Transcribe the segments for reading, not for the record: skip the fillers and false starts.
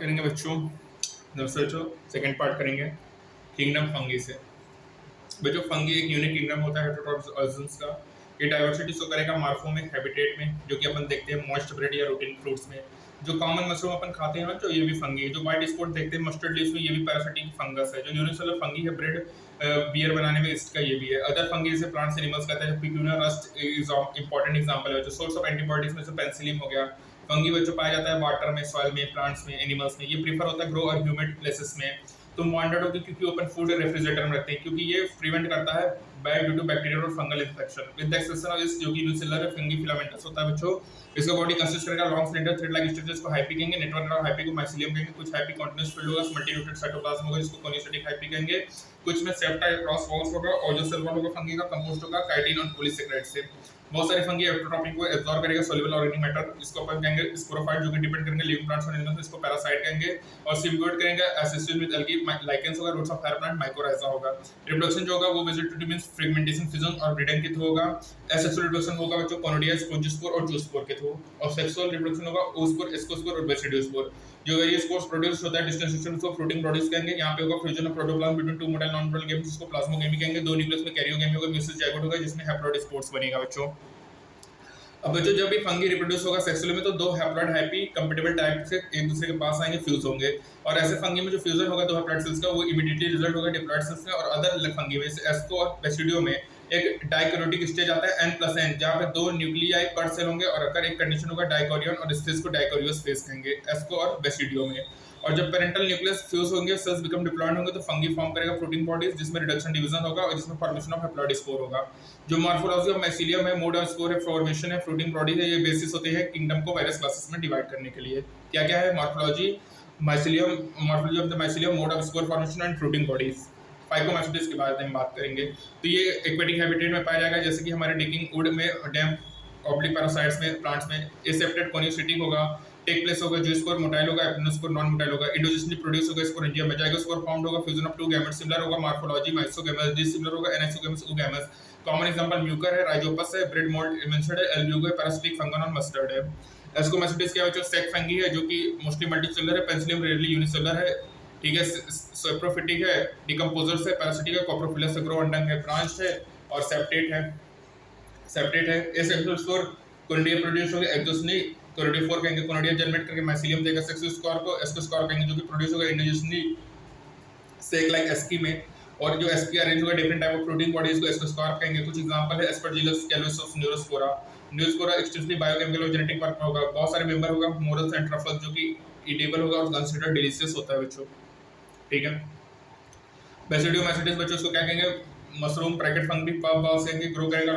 करेंगे बच्चों। नमस्ते बच्चों, सेकंड पार्ट करेंगे किंगडम फंगी से। बच्चों, फंगी एक यूनिक किंगडम होता है हेटेरोट्रॉपस ऑर्गेनिज्म्स का। ये डाइवर्सिटी शो करेगा मार्फो में, हैबिटेट में, जो कि अपन देखते हैं मॉइस्ट ब्रेड या रूटिन फ्रूट्स में। जो कॉमन मशरूम अपन खाते हैं ना, तो ये भी फंगी है। जो व्हाइट स्पॉट देखते हैं मस्टर्ड लीव्स में, ये भी पैरासिटिक फंगस है। जो यूनिसेलुलर फंगी है ब्रेड बियर बनाने में, इसका ये भी है। अदर फंगी जैसे प्लांट्स एनिमल्स कहते हैं। पिक्यूना रस्ट इज इंपॉर्टेंट एग्जांपल है। जो सोर्स ऑफ एंटीबायोटिक्स में से पेनिसिलिन हो गया। फंगी बच्चों पाया जाता है वाटर में, सॉइल में, प्लांट्स में, एनिमल्स में। ये प्रीफर होता है ग्रो और ह्यूमिड प्लेसेस में। तुम वांटेड होगी क्योंकि ओपन फूड रेफ्रिजरेटर में रखते हैं, क्योंकि ये प्रिवेंट करता है बैड ड्यू टू बैक्टीरियल और fungal infection. With the exception of this, जो कि यूनिसेलुलर फंगी फिलामेंटस होता है बच्चों। इसका बॉडी कंसिस्ट करेगा long cylinder thread like structures को हाइपी कहेंगे। नेटवर्क ऑफ हाइपी को माइसिलियम कहेंगे। कुछ हाइपी कॉन्टिन्यूस फिल्ड होगा, मल्टीन्यूक्लियेटेड साइटोप्लाज्म होगा, जिसको कोनियोसिटिक हाइपी कहेंगे। कुछ में सेप्टा क्रॉस वॉल्स होगा, और जो सेल वॉल होगा फंगी का कंपोस्ट होगा काइटिन और पॉलीसेकेराइड से। बहुत सारे फंगी एक्टोट्रॉपिक को एब्जॉर्ब करेगा सॉल्युबल ऑर्गेनिक मैटर, इसको अपन कहेंगे स्पोरोफाइट, जो कि डिपेंड करेंगे लिविंग प्लांट्स और एनिमल्स, इसको पैरासाइट कहेंगे। और सिम्बियोट करेंगे एसिस्टेड विद एल्गी लाइकेंस होगा, roots of higher plant mycorrhiza होगा। रिप्रोडक्शन जो होगा वो वेजिटेटिव मींस फ्रेगमेंटेशन, फिजन और ब्रीडिंग के थ्रू होगा। एसेक्सुअल रिप्रोडक्शन होगा बच्चों कोनोडिया, स्पोंजियोस्पोर और जूस्पोर के थ्रू। और सेक्सुअल रिप्रोडक्शन होगा oospore, एस्कोस्पोर और बेसिडियोस्पोर। जो वेरियस स्पोर्स प्रोड्यूस होता है डिस्टेंस सिस्टम को फ्रूटिंग प्रोड्यूस कहेंगे। यहाँ पे होगा fusion of protoplasm between two motile non motile games, जिसको प्लाज्मोगेमी कहेंगे। दो न्यूक्लियस में कैरियोगेमी होगा, म्यूसिस जाइगोट होगा, जिसमें हैप्लॉइड स्पोर्स बनेगा बच्चों। अब बच्चों, जब भी फंगी रिप्रोड्यूस होगा सेक्सुअली में, तो दो हैप्लॉइड हाइपी कंपैटिबल टाइप से एक दूसरे के पास आएंगे, फ्यूज होंगे। और ऐसे फंगी में जो फ्यूजन होगा दो हैप्लॉइड सेल्स का, वो इमीडिएटली रिजल्ट होगा डिप्लॉइड सेल्स का। और अदर फंगी में एस्को और बेसिडियो में एक डाइकैरियोटिक स्टेज आता है N+N, जहाँ पे दो न्यूक्लियाई पर सेल होंगे। और अगर एक कंडीशन होगा डाइकोरियन, और इस फेज को डाइकोरियस फेज कहेंगे एस्को और बेसिडियो में। और जब पेरेंटल न्यूक्लियस फ्यूज होंगे, सेल्स बिकम डिप्लॉइड होंगे, तो फंगी फॉर्म करेगा प्रोटीन बॉडीज, जिसमें रिडक्शन डिवीजन होगा और जिसमें फॉर्मेशन ऑफ हैप्लॉइड स्पोर होगा। जो मॉर्फोलॉजी ऑफ माइसीलियम है, मोड ऑफ स्पोर है, फॉर्मेशन है, फ्रूटिंग बॉडीज है, ये बेसिस होते हैं किंगडम को वायरस क्लासेस में डिवाइड करने के लिए। क्या क्या है morphology? Mycelium, morphology of the mycelium, mode of spore formation and fruiting bodies. Phycomycetes के बारे में बात करेंगे। तो ये एक्वेटिक हैबिटेट में पाया जाएगा, जैसे कि हमारे डिकिंग वुड में, डैम ऑब्लिक पैरासाइट्स में, प्लांट्स में। एसेप्टेड कोनियोसिटिक होगा, टेक प्लेस होगा, जो स्कोर मोटाइल होगा, एपिनोस्कोर नॉन मोटाइल होगा। इंडोजिनली प्रोड्यूस होगा स्पोरेंजिया में, जाइगोस्पोर फाउंड होगा, fusion of two gametes similar होगा। मॉर्फोलॉजी माइसोगैमस डिसिमिलर होगा, anisogamous oogamous. Common example Mucor है, राइजोपस है, ब्रेड मोल्ड इमेंसड है, एल्ब्यूगो है, पैरासिटिक फंगन और मस्टर्ड है। एस्कोमाइसिटिस क्या है? सेक फंगी है, जो कि मोस्टली मल्टीसेलुलर है, पेनिसिलियम रेयरली यूनिसेलुलर है, ठीक है। सेप्रोफिटिक है, डिकम्पोजर्स है, पैरासिटिक है, कॉप्रोफिलस है, ग्रोअंडंग है, ब्रांच्ड है, और सेप्टेट है। सेप्टेट है। एसेक्सुअल स्पोर कोनिडिया प्रोड्यूस होगा, एक्सोसनी कोनिडियोफोर कहेंगे, कोनिडिया जनरेट करके माइसीलियम देगा। सेक्सुअल स्पोर को एस्कोस्पोर कहेंगे, जो कि प्रोड्यूस होगा इंडोजिनली सेक लाइक एस्की में। और जो एस्की अरेंज होगा different type of protein bodies को एस्कोस्पोर कहेंगे। कुछ एग्जांपल है Aspergillus Claviceps Neurospora. Neurospora extensively biochemical और जेनेटिक वर्क होगा। बहुत सारे मेंबर होगा, मोरल्स एंड ट्रफल्स, जो कि ईटेबल होगा और कंसीडर डिलीशियस होता है बच्चों, ठीक है। बेसिडियोमाइसिटिस बच्चों इसको क्या कहेंगे? मशरूम ब्रैकेट फंगी पब से ग्रो करेगा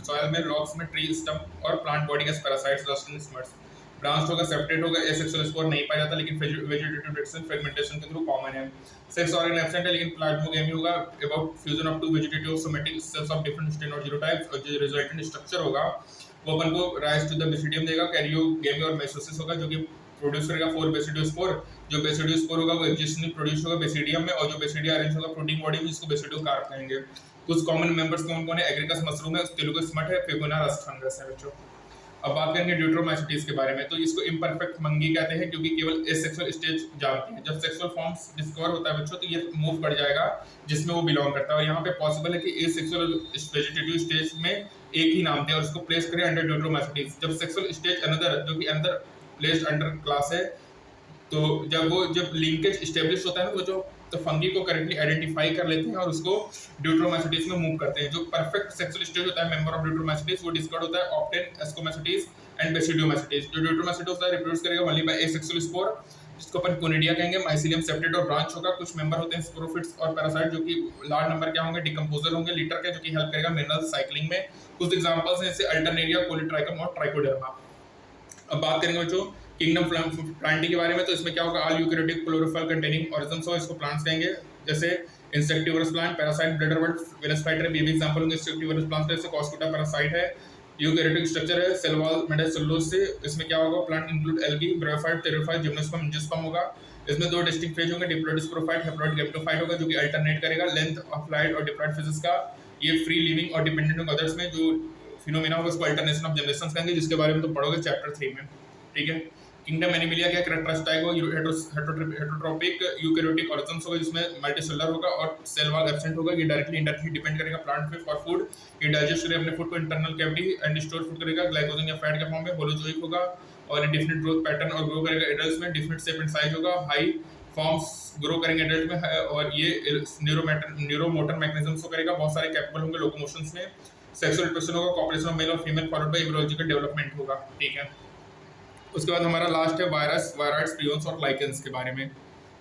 सॉइल में, रॉक्स में, ट्री स्टम्प और प्लांट बॉडी के parasites, rust and smuts. Branch होगा, सेप्टेट होगा, एसेक्सुअल स्पोर नहीं पाया जाता, लेकिन वेजिटेटिव रिडक्शन फ्रेगमेंटेशन के थ्रू कॉमन है। सेक्स ऑर्गन एब्सेंट है, लेकिन प्लाज्मोगेमी होगा about fusion of two vegetative somatic cells of different strain और जीनोटाइप्स। और जो रिजल्टेंट स्ट्रक्चर होगा वो अपन को राइज टू द बेसिडियम देगा। कैरियोगेमी और मेसोसिस होगा, जो कि प्रोड्यूस करेगा 4 बेसिडियोस्पोर। जो बेसिडियोस्पोर होगा वो एक्जिस्टिंग प्रोड्यूस होगा बेसिडियम में, और जो बेसिडिया अरेंज होगा प्रोटीन बॉडी में, जिसको बेसिडियोकार्प कहेंगे। कुछ कॉमन मेंबर्स कौन कौन है? एग्रिकस मशरूम है, तेलुगु स्मट है, पेगोना रस्ट फंगस है बच्चों। अब बात करेंगे ड्यूट्रोमाइसिटिस के बारे में। तो इसको इम्परफेक्ट फंगी कहते हैं, क्योंकि केवल एसेक्सुअल स्टेज जानती है। जब सेक्सुअल फॉर्म्स डिस्कवर होता है बच्चों, तो ये मूव कर जाएगा जिसमें वो बिलोंग करता है। और यहाँ पे पॉसिबल है कि एसेक्सुअल वेजिटेटिव स्टेज में एक ही नाम दे और उसको प्लेस करें अंडर ड्यूट्रोमाइसिटिस। जब सेक्सुअल स्टेज अनदर, जो कि अनदर प्लेस्ड अंडर क्लास है, तो जब लिंकेज स्टेब्लिश होता है, वो जो तो फंगी को करेक्टली आइडेंटिफाई कर लेते हैं और उसको ड्यूट्रोमाइसिटिस में मूव करते हैं। जो परफेक्ट सेक्सुअल स्टेज होता है मेंबर ऑफ ड्यूट्रोमाइसिटिस, वो डिस्कवर्ड होता है ऑप्टेन एस्कोमाइसिटिस एंड बेसिडियोमाइसिटिस। जो ड्यूट्रोमाइसिटिस होता है रिप्रोड्यूस करेगा ओनली बाय एसेक्सुअल स्पोर, जिसको अपन कोनिडिया कहेंगे। माइसीलियम सेप्टेट और ब्रांच होगा। कुछ मेंबर होते हैं स्पोरोफिट्स और पैरासाइट, जो कि लार्ज नंबर क्या होंगे? डिकम्पोजर होंगे, लीटर के, जो कि हेल्प करेगा मिनरल साइक्लिंग में। कुछ एग्जांपल्स हैं जैसे अल्टरनेरिया, कोलिट्राइकम और ट्राइकोडर्मा। अब बात करेंगे बच्चों किंगडम प्लांटी के बारे में। तो इसमें क्या होगा? All eukaryotic chlorophyll containing organisms हो, इसको प्लांट्स कहेंगे। जैसे insectivorous plant, parasite, bladderwort, Venus flytrap, ये भी एग्जांपल होंगे इंसेक्टिवरस प्लांट्स। जैसे कॉस्कुटा पैरासाइट है, यूकैरियोटिक स्ट्रक्चर है, सेल वॉल मेड सेलुलोज से। इसमें क्या होगा? Plant include algae, bryophyte, pteridophyte, gymnosperm, angiosperm होगा। इसमें दो डिस्टिंक्ट फेज होंगे, डिप्लॉइड स्पोरोफाइट, हैप्लॉइड गैमेटोफाइट होगा, जो कि अल्टरनेट करेगा लेंथ ऑफ लाइट और डिप्लॉइड फेजेस का। ये फ्री लिविंग और डिपेंडेंट ऑन अदर्स में जो फिनोमेना होगा उसको अल्टरनेशन ऑफ जनरेशंस कहेंगे, जिसके बारे में तो पढ़ोगे चैप्टर 3 में, ठीक है। किंगडम एनिमिलिया क्या कैरेक्टरिस्टिक होगा, हेटरोट्रोपिक यूकैरियोटिक ऑर्गेनिज्म होगा जिसमें मल्टीसेलुलर होगा और सेल वॉल एब्सेंट होगा। ये डायरेक्टली इनडायरेक्टली डिपेंड करेगा प्लांट पे फॉर फूड। ये डाइजेस्ट करेगा अपने फूड को internal cavity and store food करेगा ग्लाइकोजन या फैट के फॉर्म में। होलोजोइक होगा और डिफरेंट ग्रोथ पैटर्न और ग्रो करेगा एडल्ट्स में। डिफरेंट शेप एंड साइज होगा, हाई फॉर्म्स ग्रो करेंगे एडल्ट में और ये न्यूरोमोटर मैकेनिज्म्स को करेगा। बहुत सारे कैपेबल होंगे लोकोमोशंस में। सेक्सुअल रिप्रोडक्शन होगा, कॉपरेशन ऑफ मेल और फीमेल फॉलोड बाय इवोलॉजिकल डेवलपमेंट होगा। ठीक है, उसके बाद हमारा लास्ट है वायरस, वायराइड्स, प्रियंस और लाइकेंस के बारे में।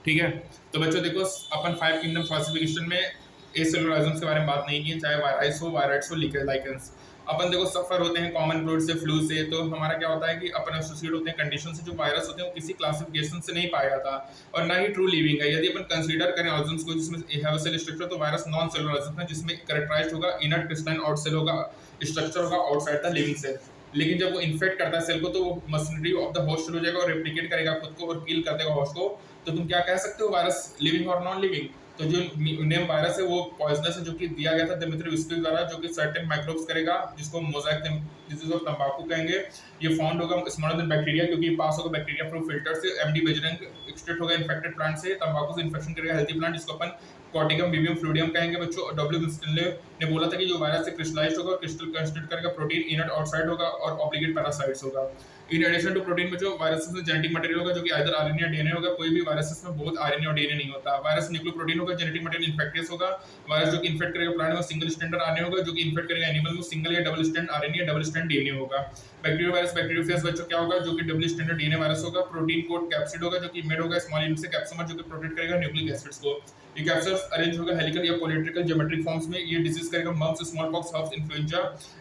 ठीक है, तो बच्चों देखो अपन 5 किंगडम क्लासिफिकेशन में एसेलुलर ऑर्गेनिज्म्स के बारे में बात नहीं की, चाहे वायराइड्स हो, वायराइड्स हो, लाइकेंस। अपन देखो सफर होते हैं कॉमन कोल्ड से, फ्लू से, तो हमारा क्या होता है कि अपन एसोसिएट होते हैं कंडीशन से। जो वायरस होते हैं वो किसी क्लासिफिकेशन से नहीं पाया जाता और ना ही ट्रू लिविंग है। यदि अपन कंसीडर करें ऑर्गेनिज्म्स को जिसमें हैव अ सेल स्ट्रक्चर, तो वायरस नॉन सेलुलर ऑर्गेनिज्म है जिसमें कैरेक्टराइज्ड होगा इनर्ट क्रिस्टलाइन आउट सेल होगा, स्ट्रक्चर होगा आउटसाइड द लिविंग सेल। लेकिन जब वो इन्फेक्ट करता है सेल को तो वो मशीनरी ऑफ द होस्ट हो जाएगा और रेप्लिकेट करेगा खुद को और किल कर देगा होस्ट को। तो तुम क्या कह सकते हो, वायरस लिविंग और नॉन लिविंग? तो जो नेम वायरस है वो पॉइजनस है, जो कि दिया गया था दिमित्री द्वारा, जो कि सर्टेन माइक्रोब्स करेगा जिसको मोजाइक डिजीज ऑफ तंबाकू कहेंगे। ये फाउंड होगा स्मॉलर देन बैक्टीरिया क्योंकि पास होगा बैक्टीरिया प्रूफ फिल्टर से। एमडी बेजरंग एक्सट्रैक्ट होगा इन्फेक्टेड प्लांट से। तंबाकू से इन्फेक्शन करेगा हेल्दी प्लांट जिसको अपन कॉटिकम विवियम फ्लूडियम कहेंगे बच्चों। डब्ल्यू मिस्टिनले ने बोला था कि जो वायरस से क्रिस्टलाइज्ड होगा, क्रिस्टल कंस्टिट्यूट करेगा प्रोटीन, इनर्ट आउटसाइड होगा और ऑब्लिगेट पैरासाइट्स होगा। इन एडिशन टू प्रोटीन में जो वायरसेस में जेनेटिक मटेरियल होगा जो कि आइदर आरएनए या डीएनए होगा। कोई भी वायरसेस में बहुत आरएनए और डीएनए नहीं होता। वायरस न्यूक्लियोप्रोटीन होगा, जेनेटिक मटेरियल इन्फेक्टियस होगा। वायरस जो कि इन्फेक्ट करेगा प्लांट में सिंगल स्ट्रैंड आरएनए होगा, जो कि इन्फेक्ट करेगा एनिमल में सिंगल या डबल स्ट्रैंड आरएनए या डबल स्ट्रैंड डीएनए होगा। बैक्टीरिया वायरस, बैक्टीरियोफेज बच्चों क्या होगा, जो कि डबल स्ट्रैंड डीएनए वायरस होगा। प्रोटीन कोड कैप्सिड होगा जो कि मेड होगा स्मॉल यूनिट से कैप्सोमर, जो कि प्रोटेक्ट करेगा न्यूक्लिक एसिड्स को। ये कैप्सूल्स अरेंज होगा हेलिकल या पॉलीहेड्रिकल ज्योमेट्रिक फॉर्म्स में। ये डिजीज करेगा mumps, smallpox, herpes, influenza.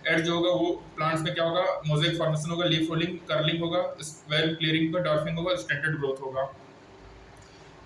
एड जो होगा वो प्लांट्स में क्या होगा, मोज़ेक फॉर्मेशन होगा, लीफ रोलिंग, कर्लिंग होगा, वेल क्लियरिंग होगा, डॉर्फिंग होगा, स्टंटेड ग्रोथ होगा।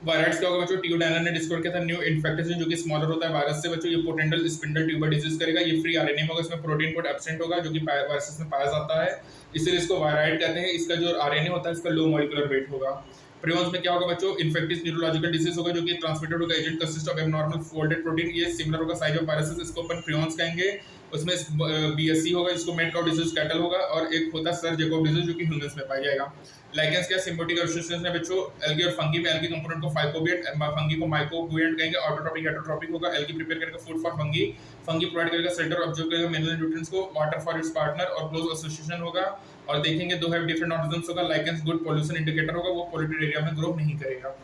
वायरस क्या होगा बच्चों, टियोडाइनर ने डिस्कवर किया था न्यू इन्फेक्टेशन जो कि स्मॉलर होता है वायरस से बच्चों। ये पोटेंशियल स्पिंडल ट्यूबर डिजीज करेगा। ये फ्री आरएनए होगा, इसमें प्रोटीन कोड एब्सेंट होगा जो कि वायरसेस में पाया जाता है, इसलिए इसको वायराइड कहते हैं। इसका जो आरएनए होता है इसका लो मॉलिक्यूलर वेट होगा। प्रियंस में क्या होगा बच्चों, इन्फेक्टिव न्यूरोलॉजिकल डिजीज होगा जो कि ट्रांसमिटेड होगा। Agent consist of abnormal folded protein. ये सिमिलर होगा साइज ऑफ वायरसेस, इसको अपन प्रियंस कहेंगे। उसमें बीएससी होगा जिसको मैड काउ डिजीज कैटल होगा और एक होता है सर जैकोब डिजीज जो कि ह्यूमंस में पाया जाएगा। लाइकेंस क्या सिम्बियोटिक एसोसिएशन है बच्चों। एल्गी और फंगी में एल्गी कंपोनेंट को फाइकोबिएट, फंगी को माइकोबिएट कहेंगे। ऑटोट्रॉपिक हेटरोट्रॉपिक होगा। एल्गी प्रिपेयर करेगा food for fungi, fungi provide करेगा शेल्टर, ऑब्जर्व करेगा मिनरल न्यूट्रिएंट्स को। वाटर फॉर इट्स पार्टनर और क्लोज एसोसिएशन होगा। और देखेंगे दो हैव डिफरेंट ऑर्गेनिजम्स होगा। लाइकेंस गुड पॉल्यूशन इंडिकेटर होगा, वो पोल्यूटेड एरिया में ग्रो नहीं करेगा।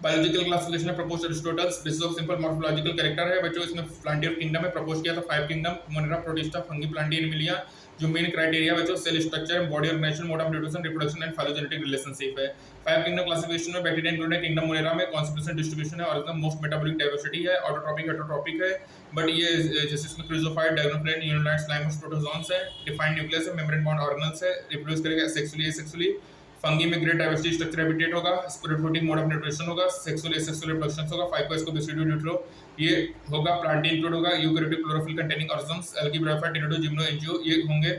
Biological classification proposed Aristotle, basis of simple morphological character है बच्चों। इसमें प्लांटी ऑफ किंगडम में प्रपोज किया था 5 kingdom, Monera, Protista, fungi, Plantae, Animalia. जो मेन क्राइटेरिया बच्चों cell structure, body organisation, mode of nutrition, reproduction and phylogenetic relationship है। 5 kingdom classification में बैक्टीरिया इंक्लूडेड किंगडम मोनेरा में कॉन्सेंट्रेशन डिस्ट्रीब्यूशन है और एकदम मोस्ट मेटाबॉलिक डाइवर्सिटी है। ऑटोट्रॉपिक हेटरोट्रॉपिक है बट ये जैसे इसमें क्रिजोफाइट, डायग्नोफ्लाइन, यूनिलाइट, स्लाइमस, प्रोटोजोन्स है। डिफाइंड न्यूक्लियस है, मेम्ब्रेन बाउंड ऑर्गेनल्स है। रिप्रोड्यूस करेगा सेक्सुअली एसेक्सुअली। फंगी में ग्रेट डाइवर्सिटी स्ट्रक्चर हैबिटेट होगा। स्पोरेफोटिक मोड ऑफ न्यूट्रिशन होगा। सेक्सुअल एसेक्सुअल रिप्रोडक्शन होगा। फाइकोएस्को बेसिडियो न्यूट्रो ये होगा। प्लांटी इंक्लूड होगा। Eukaryotic chlorophyll containing organisms, algae, bryophyte, pterido, gymno, angio ये होंगे।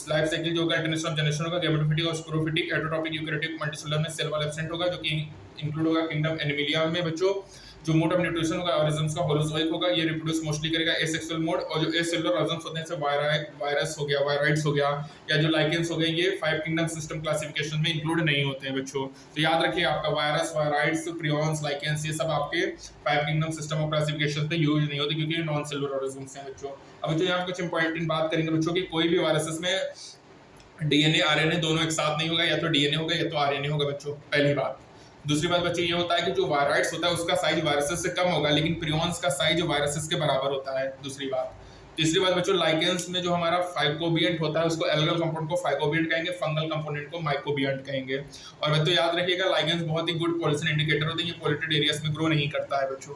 लाइफ साइकिल जो होगा अल्टरनेशन ऑफ जनरेशन होगा। गैमेटोफिटिक और स्पोरोफिटिक, हेटरोट्रॉपिक, यूकैरियोटिक, मल्टीसेलुलर में सेल वॉल एब्सेंट होगा जो कि इंक्लूड होगा किंगडम एनिमिलिया में बच्चों। जो मोड ऑफ न्यूट्रिशन होगा ऑर्गेनिजम्स का होलोजोइक होगा। ये रिप्रोड्यूस मोस्टली करेगा एसेक्सुअल मोड। और जो एसेलुलर ऑर्गेनिजम्स होते हैं जैसे वायरस हो गया, वायराइड्स हो गया या जो लाइकेंस हो गए, ये 5 किंगडम सिस्टम क्लासिफिकेशन में इंक्लूड नहीं होते हैं बच्चों। तो याद रखिए आपका वायरस, वायराइड्स, प्रियंस, लाइकेंस ये सब आपके 5 किंगडम सिस्टम ऑफ क्लासिफिकेशन पे यूज नहीं होते क्योंकि ये नॉन सेलुलर ऑर्गेनिजम्स हैं बच्चों। अब बच्चों यहाँ कुछ इंपॉर्टेंट बात करेंगे बच्चों की कोई भी वायरसेस में डीएनए आरएनए दोनों एक साथ नहीं होगा, या तो डीएनए होगा या तो आरएनए होगा बच्चों, पहली बात। दूसरी बात बच्चों ये होता है कि जो वायराइड्स होता है उसका साइज वायरसेस से कम होगा लेकिन प्रियंस का साइज वायरसेस के बराबर होता है, दूसरी बात। तीसरी बात बच्चों लाइकेंस में जो हमारा फाइकोबिएंट होता है उसको एल्गल कंपाउंड को फाइकोबिएंट कहेंगे, फंगल कंपोनेंट को माइकोबिएंट कहेंगे। और बच्चों याद रखिएगा लाइकेंस बहुत ही गुड पॉल्यूशन इंडिकेटर होते हैं, ये पोल्यूटेड एरियाज में ग्रो नहीं करता है बच्चों,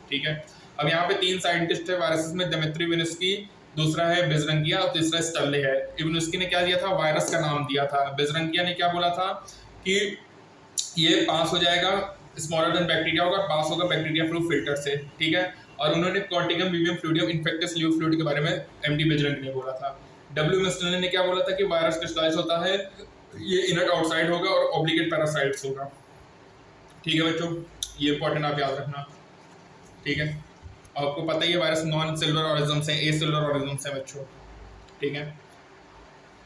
ठीक है। अब यहाँ पे 3 साइंटिस्ट है वायरसेस में, दिमित्री विनस्की, दूसरा है बेजरंगिया और तीसरा स्टर्ले है। विनस्की ने क्या दिया था, वायरस का नाम दिया था। बेजरंगिया ने क्या बोला था कि ये पास हो जाएगा स्मॉलर देन बैक्टीरिया होगा, पास होगा बैक्टीरिया प्रूफ फिल्टर से, ठीक है। और उन्होंने कॉर्टिकम विवियम फ्लूइडियम इन्फेक्टियस ल्यूव फ्लूइड के बारे में एमडी बेजरंग ने बोला था। डब्ल्यू मिस्टनले ने क्या बोला था कि वायरस क्रिस्टलाइज होता है, ये इनर्ट आउटसाइड होगा और ऑब्लिगेट पैरासाइट्स होगा, ठीक है बच्चों। ये इंपॉर्टेंट आप याद रखना, ठीक है। आपको पता ही है वायरस नॉन सेलुलर ऑर्गेनिजम्स हैं, एसेलुलर ऑर्गेनिजम्स हैं बच्चों, ठीक है।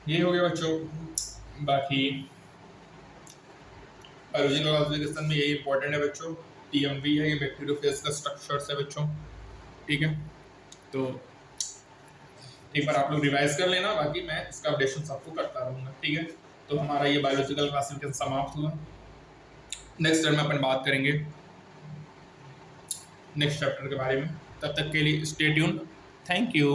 ये हो गया बच्चों। बाकी बायोलॉजिकल क्लासिफिकेशन में यही इंपॉर्टेंट है बच्चों, टीएमवी है, ये बैक्टीरियोफेज का स्ट्रक्चर्स है बच्चों, ठीक है। तो एक बार आप लोग रिवाइज कर लेना, बाकी मैं इसका अपडेशन सबको करता रहूँगा, ठीक है। तो हमारा ये बायोलॉजिकल क्लासिफिकेशन समाप्त हुआ। नेक्स्ट टर्म में अपन बात करेंगे नेक्स्ट चैप्टर के बारे में, तब तक के लिए स्टे ट्यून्ड, थैंक यू।